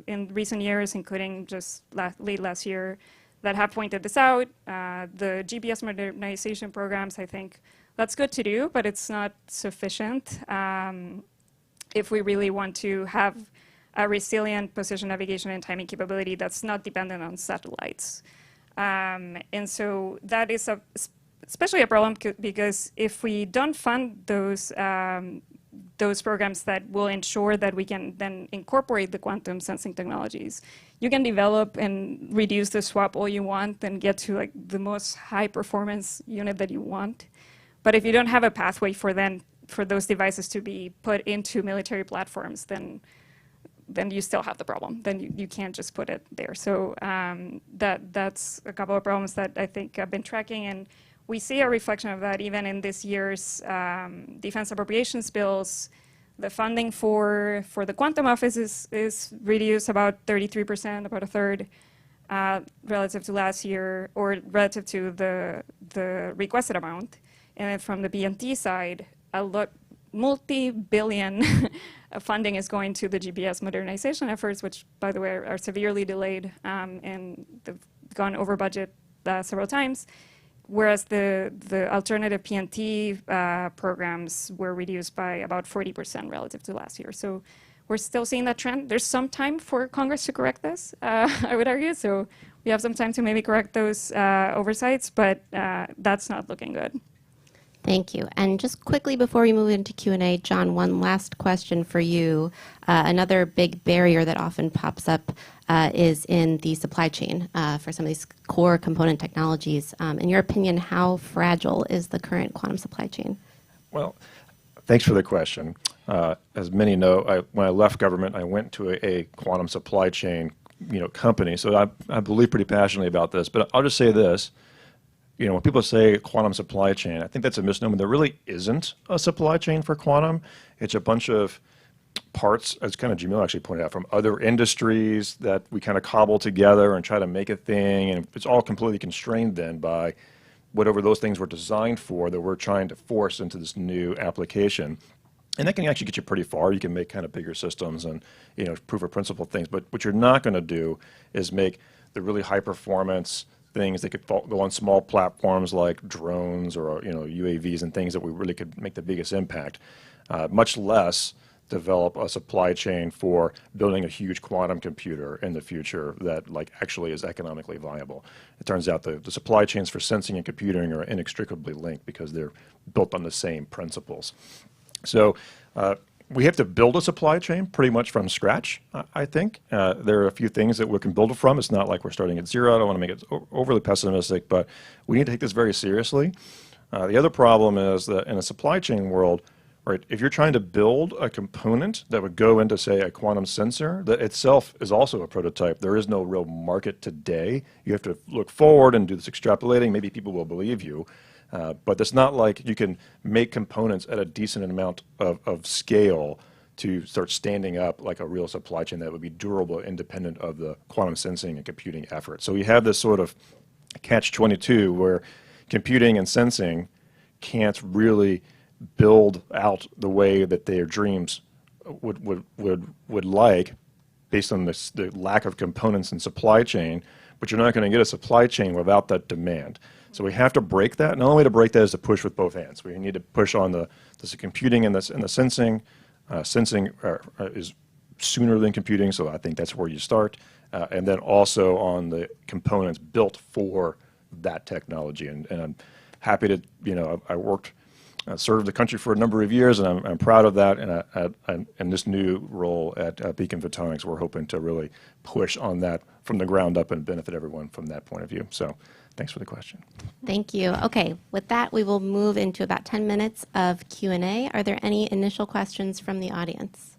in recent years, including just late last year, that have pointed this out. The GPS modernization programs, I think that's good to do, but it's not sufficient if we really want to have a resilient position, navigation, and timing capability that's not dependent on satellites. And so that is especially a problem because if we don't fund those programs that will ensure that we can then incorporate the quantum sensing technologies, you can develop and reduce the swap all you want and get to like the most high performance unit that you want. But if you don't have a pathway for those devices to be put into military platforms, then you still have the problem. Then you can't just put it there. So that's a couple of problems that I think I've been tracking, and we see a reflection of that even in this year's defense appropriations bills. The funding for the quantum office is reduced about 33%, about a third, relative to last year, or relative to the requested amount. And then from the BNT side, multi-billion funding is going to the GPS modernization efforts, which, by the way, are severely delayed and they've gone over budget several times. Whereas the alternative PNT programs were reduced by about 40% relative to last year. So we're still seeing that trend. There's some time for Congress to correct this, I would argue. So we have some time to maybe correct those oversights, but that's not looking good. Thank you. And just quickly before we move into Q&A, John, one last question for you. Another big barrier that often pops up is in the supply chain for some of these core component technologies. In your opinion, how fragile is the current quantum supply chain? Well, thanks for the question. As many know, when I left government, I went to a quantum supply chain company. So I believe pretty passionately about this. But I'll just say this. When people say quantum supply chain, I think that's a misnomer. There really isn't a supply chain for quantum. It's a bunch of parts, as kind of Jamil actually pointed out, from other industries that we kind of cobble together and try to make a thing. And it's all completely constrained then by whatever those things were designed for that we're trying to force into this new application. And that can actually get you pretty far. You can make kind of bigger systems and proof of principle things. But what you're not going to do is make the really high performance things that could go on small platforms like drones or UAVs and things that we really could make the biggest impact, much less develop a supply chain for building a huge quantum computer in the future that actually is economically viable. It turns out the supply chains for sensing and computing are inextricably linked because they're built on the same principles. So we have to build a supply chain pretty much from scratch, I think. There are a few things that we can build it from. It's not like we're starting at zero. I don't want to make it overly pessimistic, but we need to take this very seriously. The other problem is that in a supply chain world, right, if you're trying to build a component that would go into, say, a quantum sensor, that itself is also a prototype. There is no real market today. You have to look forward and do this extrapolating. Maybe people will believe you. But it's not like you can make components at a decent amount of scale to start standing up like a real supply chain that would be durable, independent of the quantum sensing and computing effort. So we have this sort of catch-22 where computing and sensing can't really build out the way that their dreams would like based on the lack of components in supply chain, but you're not going to get a supply chain without that demand. So we have to break that. And the only way to break that is to push with both hands. We need to push on the computing and the sensing. Sensing is sooner than computing, so I think that's where you start. And then also on the components built for that technology. And I'm happy to, I served the country for a number of years, and I'm proud of that. And in this new role at Beacon Photonics, we're hoping to really push on that from the ground up and benefit everyone from that point of view. So thanks for the question. Thank you. Okay, with that, we will move into about 10 minutes of Q&A. Are there any initial questions from the audience?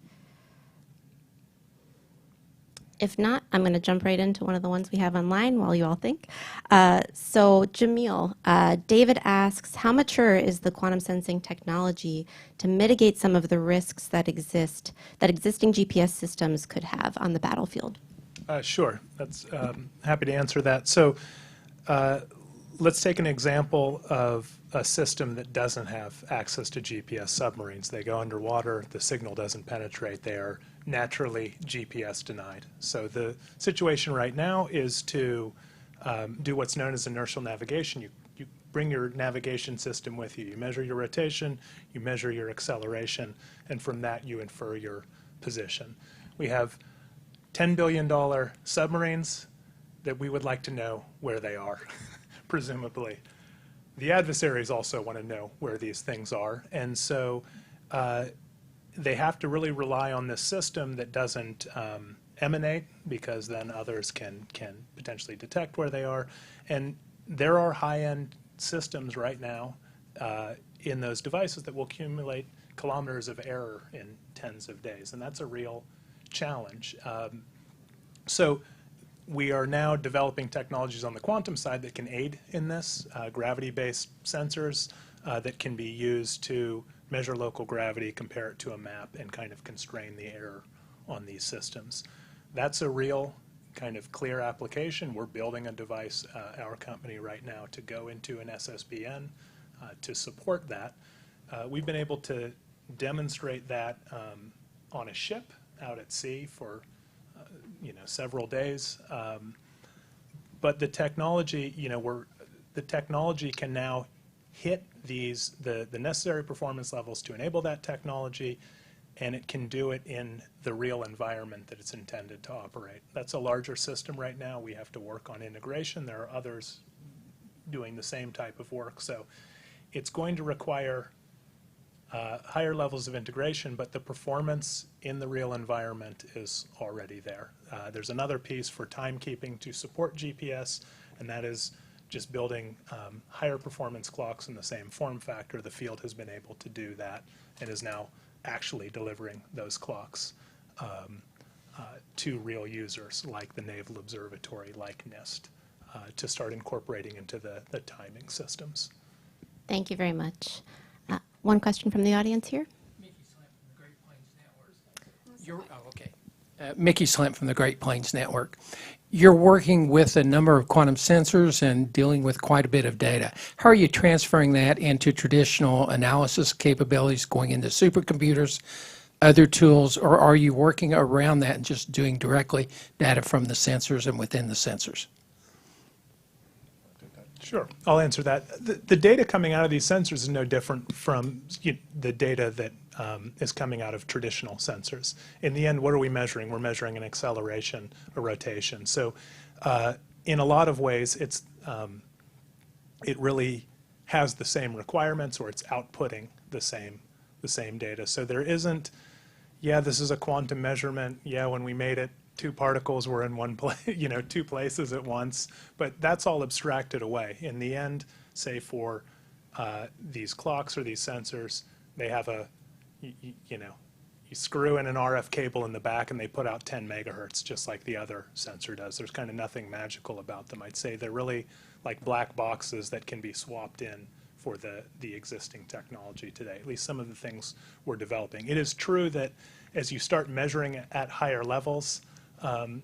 If not, I'm going to jump right into one of the ones we have online while you all think. So Jamil, David asks, how mature is the quantum sensing technology to mitigate some of the risks that existing GPS systems could have on the battlefield? Sure. That's happy to answer that. So let's take an example of a system that doesn't have access to GPS submarines. They go underwater, the signal doesn't penetrate, they are naturally GPS denied. So the situation right now is to do what's known as inertial navigation. You bring your navigation system with you. You measure your rotation, you measure your acceleration, and from that you infer your position. We have $10 billion submarines that we would like to know where they are, presumably. The adversaries also want to know where these things are, and so they have to really rely on this system that doesn't emanate, because then others can potentially detect where they are. And there are high-end systems right now in those devices that will accumulate kilometers of error in tens of days, and that's a real challenge. So we are now developing technologies on the quantum side that can aid in this, gravity-based sensors that can be used to measure local gravity, compare it to a map, and kind of constrain the error on these systems. That's a real kind of clear application. We're building a device, our company right now, to go into an SSBN to support that. We've been able to demonstrate that on a ship out at sea for several days. But the technology, the technology can now hit the necessary performance levels to enable that technology, and it can do it in the real environment that it's intended to operate. That's a larger system right now. We have to work on integration. There are others doing the same type of work. So it's going to require higher levels of integration, but the performance in the real environment is already there. There's another piece for timekeeping to support GPS, and that is just building higher performance clocks in the same form factor. The field has been able to do that and is now actually delivering those clocks to real users like the Naval Observatory, like NIST, to start incorporating into the timing systems. Thank you very much. One question from the audience here. Mickey Slant from the Great Plains Network. Mickey Slant from the Great Plains Network. You're working with a number of quantum sensors and dealing with quite a bit of data. How are you transferring that into traditional analysis capabilities, going into supercomputers, other tools, or are you working around that and just doing directly data from the sensors and within the sensors? Sure, I'll answer that. The data coming out of these sensors is no different from the data that is coming out of traditional sensors. In the end, what are we measuring? We're measuring an acceleration, a rotation. So in a lot of ways, it really has the same requirements, or it's outputting the same data. So there isn't, yeah, this is a quantum measurement. Yeah, when we made it, two particles were in one place, two places at once, but that's all abstracted away. In the end, say for these clocks or these sensors, they have you screw in an RF cable in the back and they put out 10 megahertz, just like the other sensor does. There's kind of nothing magical about them. I'd say they're really like black boxes that can be swapped in for the existing technology today, at least some of the things we're developing. It is true that as you start measuring at higher levels,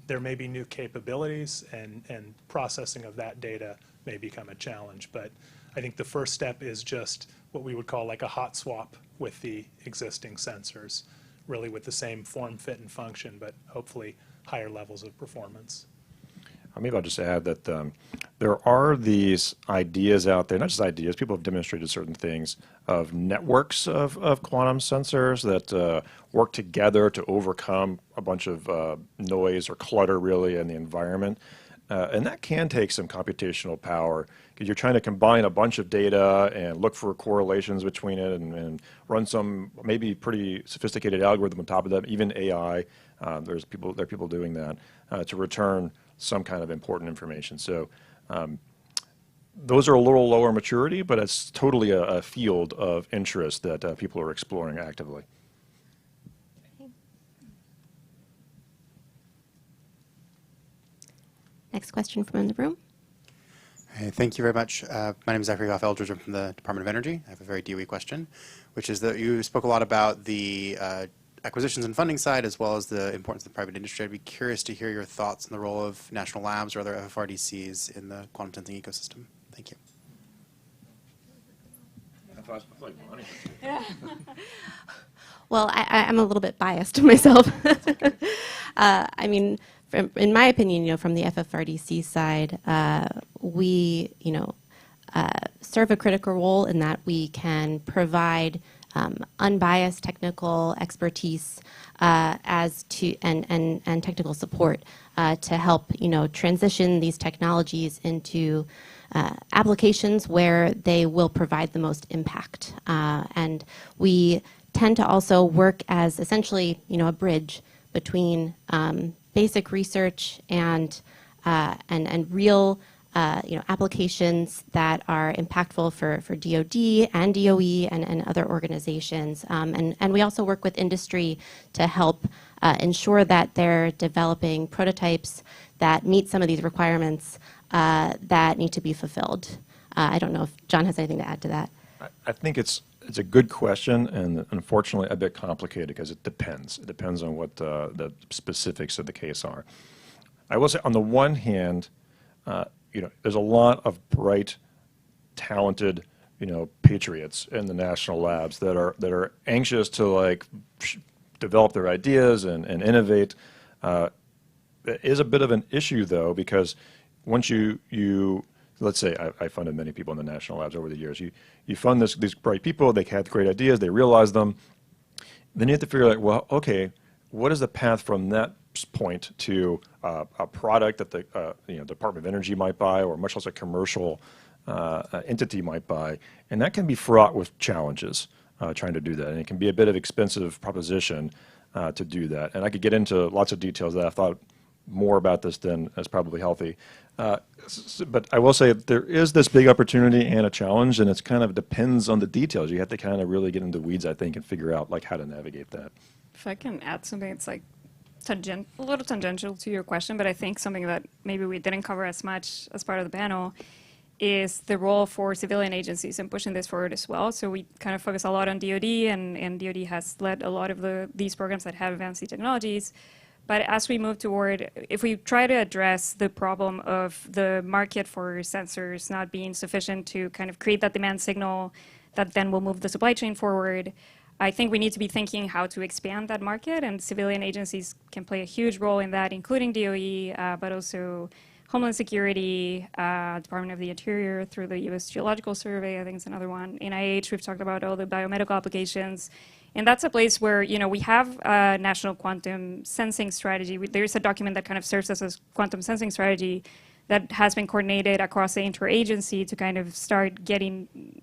there may be new capabilities, and processing of that data may become a challenge. But I think the first step is just what we would call like a hot swap with the existing sensors, really with the same form, fit, and function, but hopefully higher levels of performance. Maybe I'll just add that there are these ideas out there, not just ideas, people have demonstrated certain things, of networks of quantum sensors that work together to overcome a bunch of noise or clutter really in the environment. And that can take some computational power, because you're trying to combine a bunch of data and look for correlations between it, and run some maybe pretty sophisticated algorithm on top of that, even AI. There are people doing that to return some kind of important information. So those are a little lower maturity, but it's totally a field of interest that people are exploring actively. Next question from the room. Hey, thank you very much. My name is Zachary Goff-Eldridge. I'm from the Department of Energy. I have a very DOE question, which is that you spoke a lot about the acquisitions and funding side, as well as the importance of the private industry. I'd be curious to hear your thoughts on the role of national labs or other FFRDCs in the quantum sensing ecosystem. Thank you. Well, I'm a little bit biased myself. I mean, in my opinion, from the FFRDC side, we, serve a critical role in that we can provide unbiased technical expertise and technical support to help, transition these technologies into applications where they will provide the most impact. And we tend to also work as essentially, a bridge between basic research and real applications that are impactful for DoD and DOE and other organizations. And we also work with industry to help ensure that they're developing prototypes that meet some of these requirements that need to be fulfilled. I don't know if John has anything to add to that. I think it's a good question, and unfortunately a bit complicated because it depends. It depends on what the specifics of the case are. I will say, on the one hand, there's a lot of bright, talented, patriots in the national labs that are anxious to develop their ideas and innovate. It is a bit of an issue though, because once you let's say I funded many people in the national labs over the years. You fund these bright people, they had great ideas, they realize them. Then you have to figure out, well, okay, what is the path from that point to a product that the Department of Energy might buy, or much less a commercial entity might buy, and that can be fraught with challenges trying to do that, and it can be a bit of expensive proposition to do that. And I could get into lots of details that I've thought more about this than is probably healthy. But I will say there is this big opportunity and a challenge, and it kind of depends on the details. You have to kind of really get into the weeds, I think, and figure out how to navigate that. If I can add something, it's a little tangential to your question, but I think something that maybe we didn't cover as much as part of the panel is the role for civilian agencies in pushing this forward as well. So we kind of focus a lot on DoD, and DoD has led a lot of these programs that have advanced technologies. But as we move toward, if we try to address the problem of the market for sensors not being sufficient to kind of create that demand signal that then will move the supply chain forward, I think we need to be thinking how to expand that market, and civilian agencies can play a huge role in that, including DOE, but also Homeland Security, Department of the Interior through the U.S. Geological Survey, I think is another one. NIH, we've talked about all the biomedical applications. And that's a place where, we have a national quantum sensing strategy. There's a document that kind of serves as a quantum sensing strategy that has been coordinated across the interagency to kind of start getting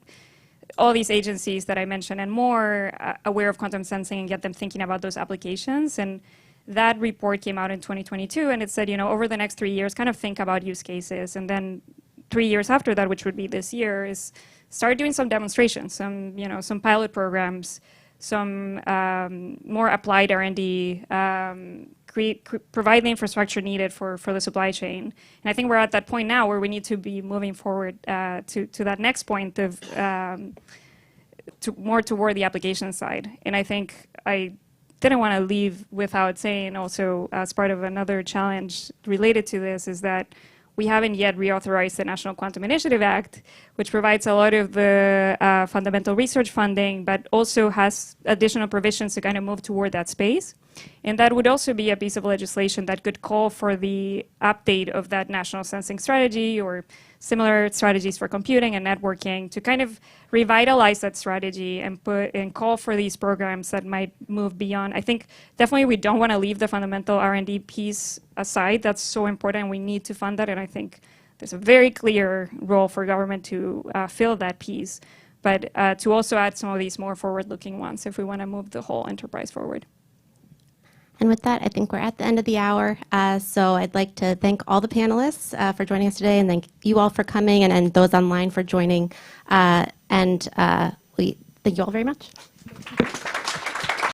all these agencies that I mentioned and more aware of quantum sensing and get them thinking about those applications. And that report came out in 2022, and it said, over the next 3 years, kind of think about use cases. And then 3 years after that, which would be this year, is start doing some demonstrations, some pilot programs, some more applied R&D, provide the infrastructure needed for the supply chain. And I think we're at that point now where we need to be moving forward to that next point of more toward the application side. And I think I didn't want to leave without saying also, as part of another challenge related to this, is that we haven't yet reauthorized the National Quantum Initiative Act, which provides a lot of the fundamental research funding, but also has additional provisions to kind of move toward that space. And that would also be a piece of legislation that could call for the update of that national sensing strategy or similar strategies for computing and networking to kind of revitalize that strategy and call for these programs that might move beyond. I think definitely we don't want to leave the fundamental R&D piece aside. That's so important. We need to fund that. And I think there's a very clear role for government to fill that piece, but to also add some of these more forward-looking ones if we want to move the whole enterprise forward. And with that, I think we're at the end of the hour. So I'd like to thank all the panelists for joining us today, and thank you all for coming, and those online for joining. We thank you all very much.